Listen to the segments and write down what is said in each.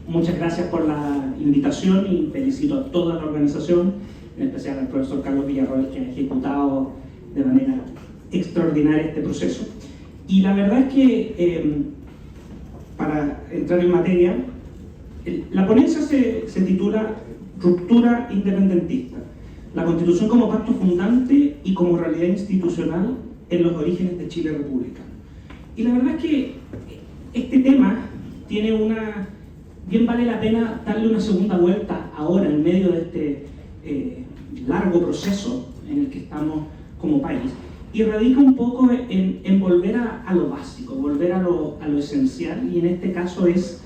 muchas gracias por la invitación y felicito a toda la organización, en especial al profesor Carlos Villarroel, que ha ejecutado de manera extraordinaria este proceso. Y la verdad es que, para entrar en materia, la ponencia se titula Ruptura independentista, la Constitución como pacto fundante y como realidad institucional en los orígenes de Chile republicano. Y la verdad es que este tema tiene bien vale la pena darle una segunda vuelta ahora, en medio de este largo proceso en el que estamos como país, y radica un poco en volver a lo básico, volver a lo esencial, y en este caso es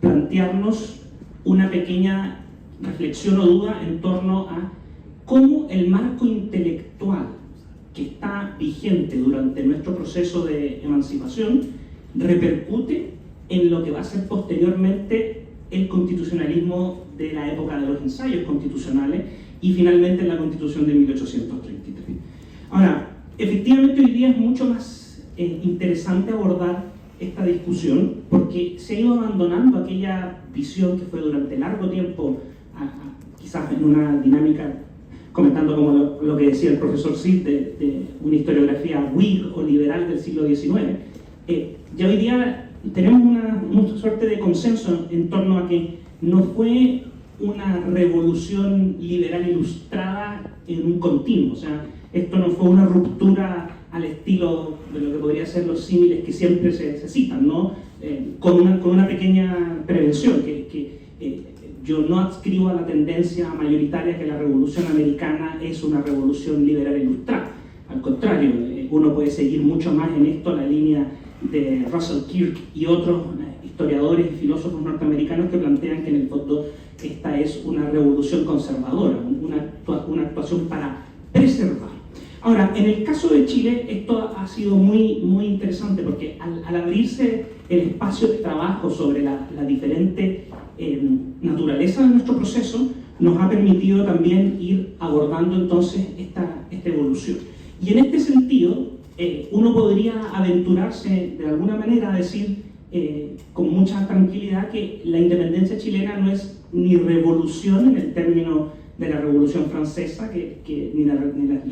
plantearnos una pequeña reflexión o duda en torno a cómo el marco intelectual que está vigente durante nuestro proceso de emancipación repercute en lo que va a ser posteriormente el constitucionalismo de la época de los ensayos constitucionales y finalmente en la Constitución de 1833. Ahora, efectivamente hoy día es mucho más interesante abordar esta discusión porque se ha ido abandonando aquella visión que fue durante largo tiempo, quizás en una dinámica, comentando como lo que decía el profesor Cid de una historiografía Whig o liberal del siglo XIX. Ya hoy día tenemos una suerte de consenso en torno a que no fue una revolución liberal ilustrada en un continuo, o sea, esto no fue una ruptura al estilo de lo que podría ser los símiles que siempre se citan, ¿no? Con una pequeña prevención, que yo no adscribo a la tendencia mayoritaria que la Revolución Americana es una revolución liberal ilustrada. Al contrario, uno puede seguir mucho más en esto la línea de Russell Kirk y otros historiadores y filósofos norteamericanos que plantean que en el fondo esta es una revolución conservadora, una actuación para preservar. Ahora, en el caso de Chile, esto ha sido muy interesante porque al abrirse el espacio de trabajo sobre la diferente naturaleza de nuestro proceso, nos ha permitido también ir abordando entonces esta evolución. Y en este sentido, uno podría aventurarse de alguna manera a decir con mucha tranquilidad que la independencia chilena no es ni revolución en el término de la Revolución Francesa, ni las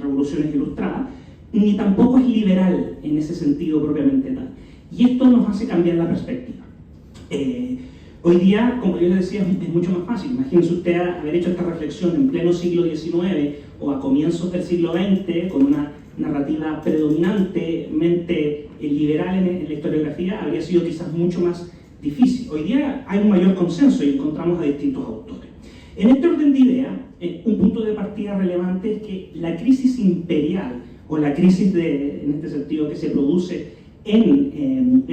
revoluciones ilustradas, ni tampoco es liberal en ese sentido propiamente tal. Y esto nos hace cambiar la perspectiva. Hoy día, como yo les decía, es mucho más fácil. Imagínense usted haber hecho esta reflexión en pleno siglo XIX o a comienzos del siglo XX, con una narrativa predominantemente liberal en la historiografía, habría sido quizás mucho más difícil. Hoy día hay un mayor consenso y encontramos a distintos autores. En este orden de ideas, un punto de partida relevante es que la crisis imperial, o la crisis en este sentido que se produce en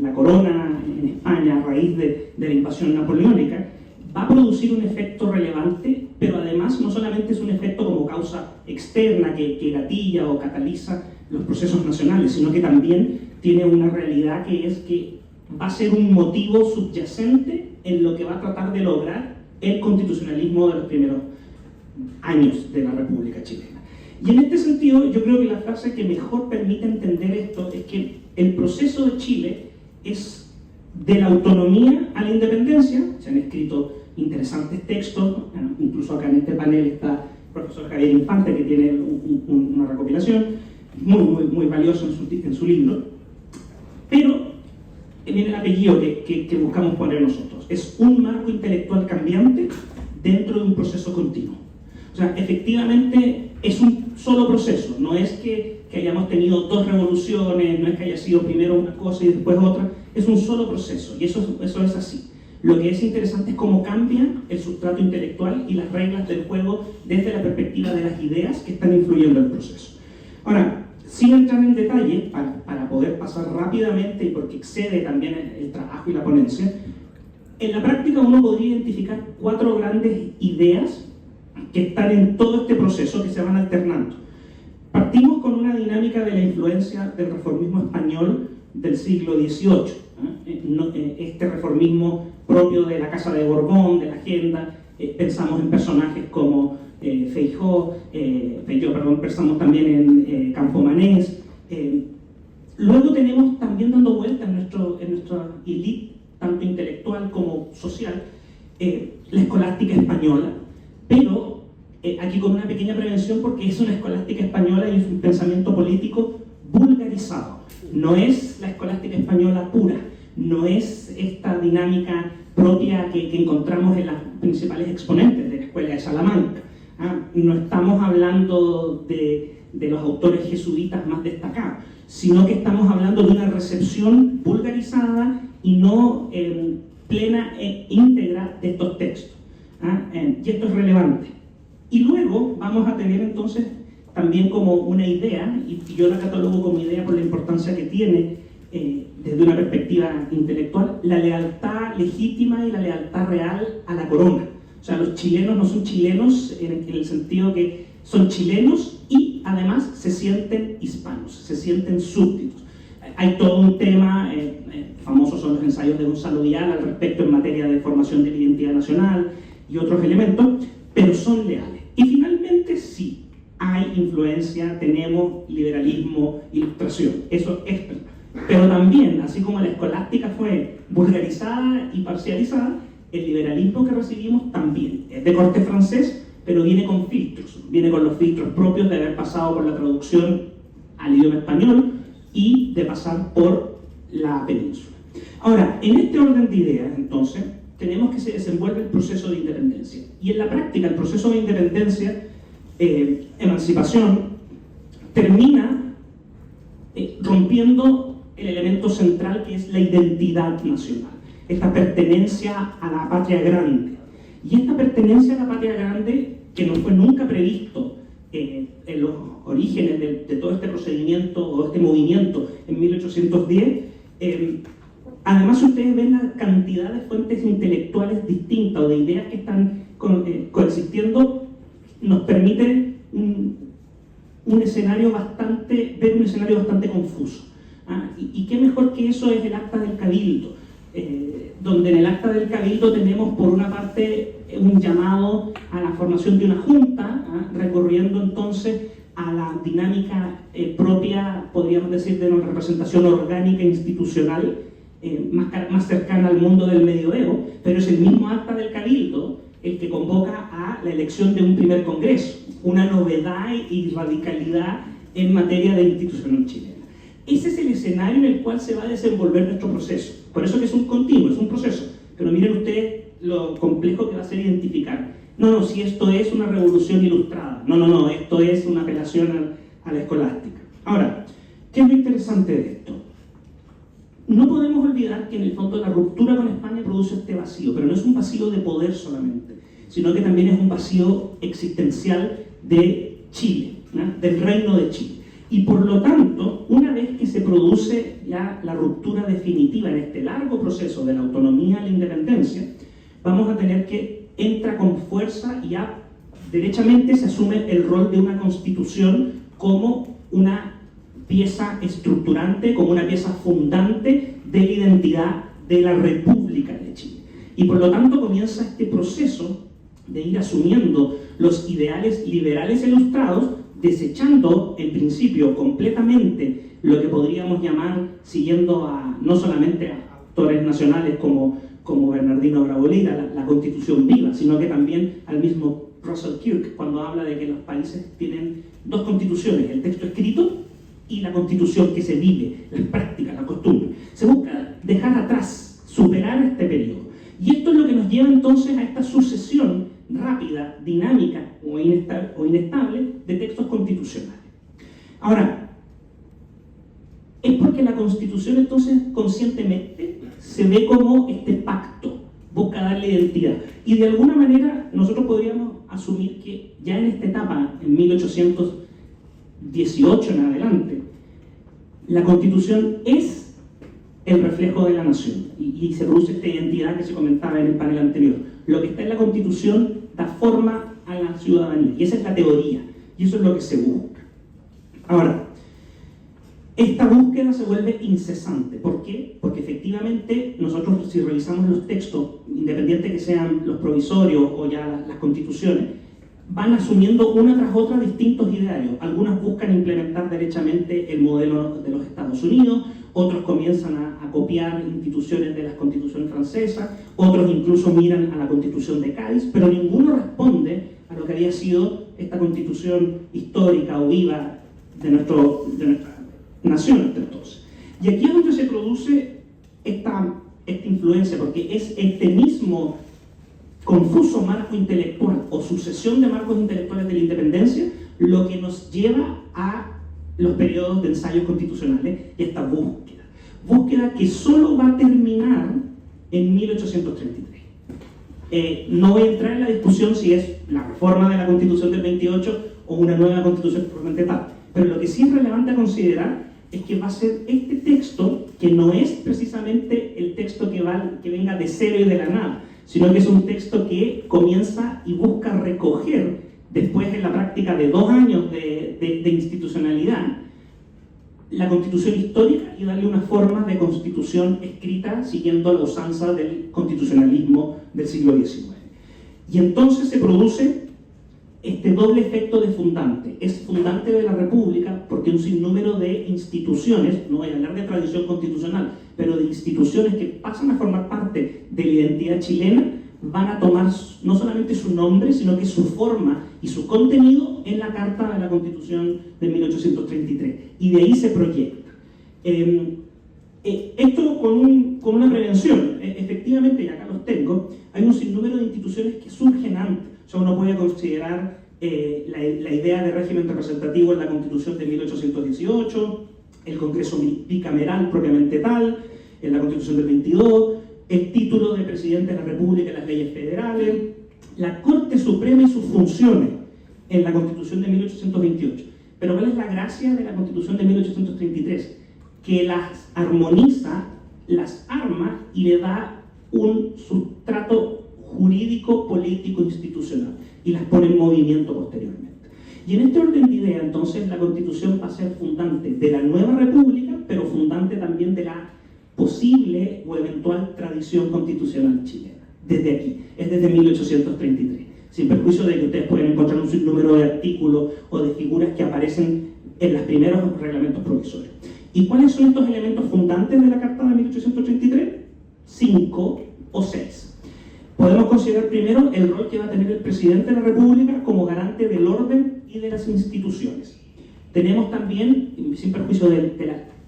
la corona, en España, a raíz de la invasión napoleónica, va a producir un efecto relevante, pero además no solamente es un efecto como causa externa que gatilla o cataliza los procesos nacionales, sino que también tiene una realidad que es que va a ser un motivo subyacente en lo que va a tratar de lograr el constitucionalismo de los primeros años de la República Chilena. Y en este sentido, yo creo que la frase que mejor permite entender esto es que el proceso de Chile es de la autonomía a la independencia. Se han escrito interesantes textos, incluso acá en este panel está el profesor Javier Infante, que tiene una recopilación muy valiosa en su libro. Pero viene el apellido que buscamos poner nosotros. Es un marco intelectual cambiante dentro de un proceso continuo. O sea, efectivamente es un solo proceso, no es que hayamos tenido dos revoluciones, no es que haya sido primero una cosa y después otra, es un solo proceso, y eso es así. Lo que es interesante es cómo cambia el sustrato intelectual y las reglas del juego desde la perspectiva de las ideas que están influyendo en el proceso. Ahora, sin entrar en detalle, para poder pasar rápidamente y porque excede también el trabajo y la ponencia, en la práctica uno podría identificar 4 grandes ideas que están en todo este proceso, que se van alternando. Partimos con una dinámica de la influencia del reformismo español del siglo XVIII, este reformismo propio de la Casa de Borbón, de la Agenda. Pensamos en personajes como Feijó, pensamos también en Campomanés. Luego tenemos también dando vuelta en nuestra élite, tanto intelectual social, la escolástica española, pero aquí con una pequeña prevención, porque es una escolástica española y es un pensamiento político vulgarizado. No es la escolástica española pura, no es esta dinámica propia que encontramos en las principales exponentes de la Escuela de Salamanca. No estamos hablando de los autores jesuitas más destacados, sino que estamos hablando de una recepción vulgarizada y no plena e íntegra de estos textos. Y esto es relevante. Y luego vamos a tener entonces también como una idea, y yo la catalogo como idea por la importancia que tiene desde una perspectiva intelectual, la lealtad legítima y la lealtad real a la corona. O sea, los chilenos no son chilenos en el sentido que son chilenos y además se sienten hispanos, se sienten súbditos. Hay todo un tema, famosos son los ensayos de Gonzalo Vial al respecto en materia de formación de la identidad nacional y otros elementos, pero son leales. Y finalmente sí, hay influencia, tenemos liberalismo, ilustración, eso es verdad. Pero también, así como la escolástica fue vulgarizada y parcializada, el liberalismo que recibimos también es de corte francés, pero viene con filtros, viene con los filtros propios de haber pasado por la traducción al idioma español y de pasar por la península. Ahora, en este orden de ideas, entonces, tenemos que se desenvuelve el proceso de independencia. Y en la práctica, el proceso de independencia, emancipación, termina rompiendo el elemento central que es la identidad nacional, esta pertenencia a la patria grande. Y esta pertenencia a la patria grande, que no fue nunca previsto en los orígenes de todo este procedimiento o este movimiento en 1810, además si ustedes ven la cantidad de fuentes intelectuales distintas o de ideas que están coexistiendo, nos permite ver un escenario bastante confuso. Y qué mejor que eso es el acta del Cabildo, donde en el acta del Cabildo tenemos por una parte un llamado a la formación de una junta, recurriendo entonces a la dinámica propia, podríamos decir, de una representación orgánica institucional más cercana al mundo del medioevo, pero es el mismo acta del Cabildo el que convoca a la elección de un primer congreso, una novedad y radicalidad en materia de institución chilena. Ese es el escenario en el cual se va a desenvolver nuestro proceso. Por eso que es un continuo, es un proceso. Pero miren ustedes lo complejo que va a ser identificar. No, si esto es una revolución ilustrada. No, esto es una apelación a la escolástica. Ahora, ¿qué es lo interesante de esto? No podemos olvidar que en el fondo la ruptura con España produce este vacío, pero no es un vacío de poder solamente, sino que también es un vacío existencial de Chile, ¿no? Del reino de Chile. Y por lo tanto, una vez que se produce ya la ruptura definitiva en este largo proceso de la autonomía a la independencia, vamos a tener que entra con fuerza y ya derechamente se asume el rol de una constitución como una pieza estructurante, como una pieza fundante de la identidad de la República de Chile. Y por lo tanto comienza este proceso de ir asumiendo los ideales liberales ilustrados, desechando en principio completamente lo que podríamos llamar, siguiendo no solamente a autores nacionales como Bernardino Bravo Lira, la Constitución viva, sino que también al mismo Russell Kirk, cuando habla de que los países tienen dos constituciones, el texto escrito y la constitución que se vive, las prácticas, la costumbre. Se busca dejar atrás, superar este periodo. Y esto es lo que nos lleva entonces a esta sucesión rápida, dinámica o inestable de textos constitucionales. Ahora, es porque la Constitución entonces conscientemente se ve como este pacto, busca darle identidad. Y de alguna manera nosotros podríamos asumir que ya en esta etapa, en 1818 en adelante, la Constitución es el reflejo de la nación y se produce esta identidad que se comentaba en el panel anterior. Lo que está en la Constitución da forma a la ciudadanía y esa es la teoría y eso es lo que se busca. Ahora, esta búsqueda se vuelve incesante. ¿Por qué? Porque efectivamente nosotros, si revisamos los textos, independiente que sean los provisorios o ya las constituciones, van asumiendo una tras otra distintos idearios. Algunas buscan implementar derechamente el modelo de los Estados Unidos, otros comienzan a copiar instituciones de las constituciones francesas, otros incluso miran a la Constitución de Cádiz, pero ninguno responde a lo que había sido esta constitución histórica o viva de nuestra nación hasta entonces. Y aquí es donde se produce esta influencia, porque es este mismo confuso marco intelectual o sucesión de marcos intelectuales de la independencia lo que nos lleva a los periodos de ensayos constitucionales y esta búsqueda que solo va a terminar en 1833. No voy a entrar en la discusión si es la reforma de la Constitución del 28 o una nueva Constitución propiamente tal, pero lo que sí es relevante a considerar es que va a ser este texto, que no es precisamente el texto que venga de cero y de la nada, sino que es un texto que comienza y busca recoger, después de la práctica de 2 años de institucionalidad, la constitución histórica y darle una forma de constitución escrita siguiendo la usanza del constitucionalismo del siglo XIX. Y entonces se produce este doble efecto de fundante. Es fundante de la República porque un sinnúmero de instituciones, no voy a hablar de tradición constitucional, pero de instituciones que pasan a formar parte de la identidad chilena, van a tomar no solamente su nombre, sino que su forma y su contenido en la Carta de la Constitución de 1833. Y de ahí se proyecta. Esto con una prevención. Efectivamente, y acá los tengo, hay un sinnúmero de instituciones que surgen antes. O sea, uno puede considerar la idea de régimen representativo en la Constitución de 1818, el Congreso bicameral propiamente tal, en la Constitución del 22, el título de Presidente de la República en las leyes federales, la Corte Suprema y sus funciones en la Constitución de 1828. Pero ¿cuál es la gracia de la Constitución de 1833? Que las armoniza, las arma y le da un sustrato jurídico, político, institucional, y las pone en movimiento posteriormente. Y en este orden de idea, entonces, la Constitución va a ser fundante de la nueva República, pero fundante también de la posible o eventual tradición constitucional chilena. Desde aquí, es desde 1833, sin perjuicio de que ustedes pueden encontrar un sinnúmero de artículos o de figuras que aparecen en los primeros reglamentos provisorios. ¿Y cuáles son estos elementos fundantes de la Carta de 1833? 5 o 6. Podemos considerar primero el rol que va a tener el presidente de la República como garante del orden y de las instituciones. Tenemos también, sin perjuicio de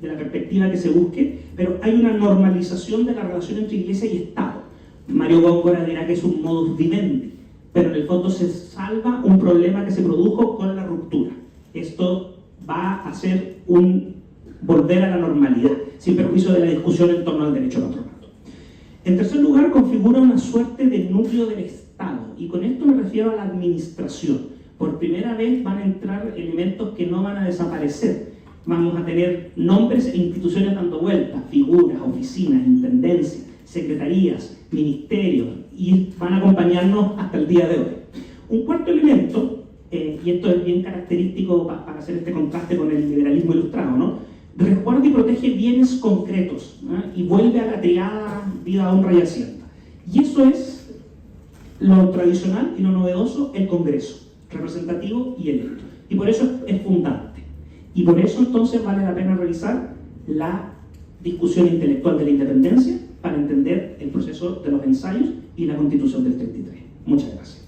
la perspectiva que se busque, pero hay una normalización de la relación entre Iglesia y Estado. Mario Góngora dirá que es un modus vivendi, pero en el fondo se salva un problema que se produjo con la ruptura. Esto va a ser un volver a la normalidad, sin perjuicio de la discusión en torno al derecho al patronato. En tercer lugar, configura una suerte de núcleo del Estado, y con esto me refiero a la administración. Por primera vez van a entrar elementos que no van a desaparecer. Vamos a tener nombres e instituciones dando vueltas, figuras, oficinas, intendencias, secretarías, ministerios, y van a acompañarnos hasta el día de hoy. Un cuarto elemento, y esto es bien característico para hacer este contraste con el liberalismo ilustrado, ¿no? Resguarda y protege bienes concretos, ¿no? Y vuelve a la triada vida, honra y hacienda. Y eso es lo tradicional y lo novedoso, el Congreso, representativo y electo. Y por eso es fundante. Y por eso entonces vale la pena revisar la discusión intelectual de la independencia para entender el proceso de los ensayos y la Constitución del 33. Muchas gracias.